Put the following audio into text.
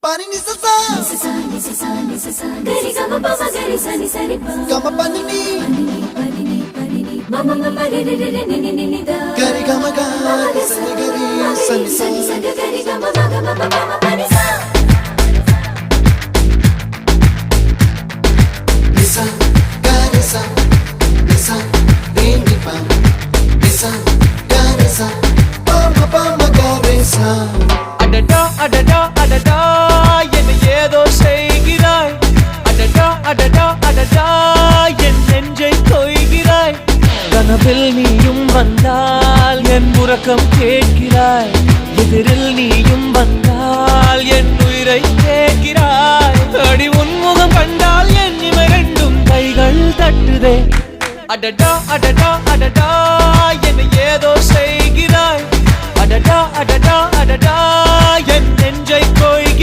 Pani ni sa gari gama pa ma gari sa ni sa ri pa gama pani ni mama mama re re re ni ni ni da gari gama ga sa ni gari sa ni sa gari gama ma pani sa nisa gari sa nisa re ni pa nisa gari sa pa ma gari sa adada adada adada என்ன ஏதோ செய்கிறாய் adada adada adada என் நெஞ்சை கொய்கிறாய் கனவில் நீயும் வந்தால் என் உறக்கம் கேட்கிறாய் எதிரில் நீயும் வந்தால் என் உயிரை கேட்கிறாய் அடி உன்முகம் கண்டால் என் இமை ரெண்டும் கைகள் தட்டுதே adada adada adada என்ன ஏதோ செய்கிறாய் adada adada adada என் நெஞ்சை கொய்கிறாய்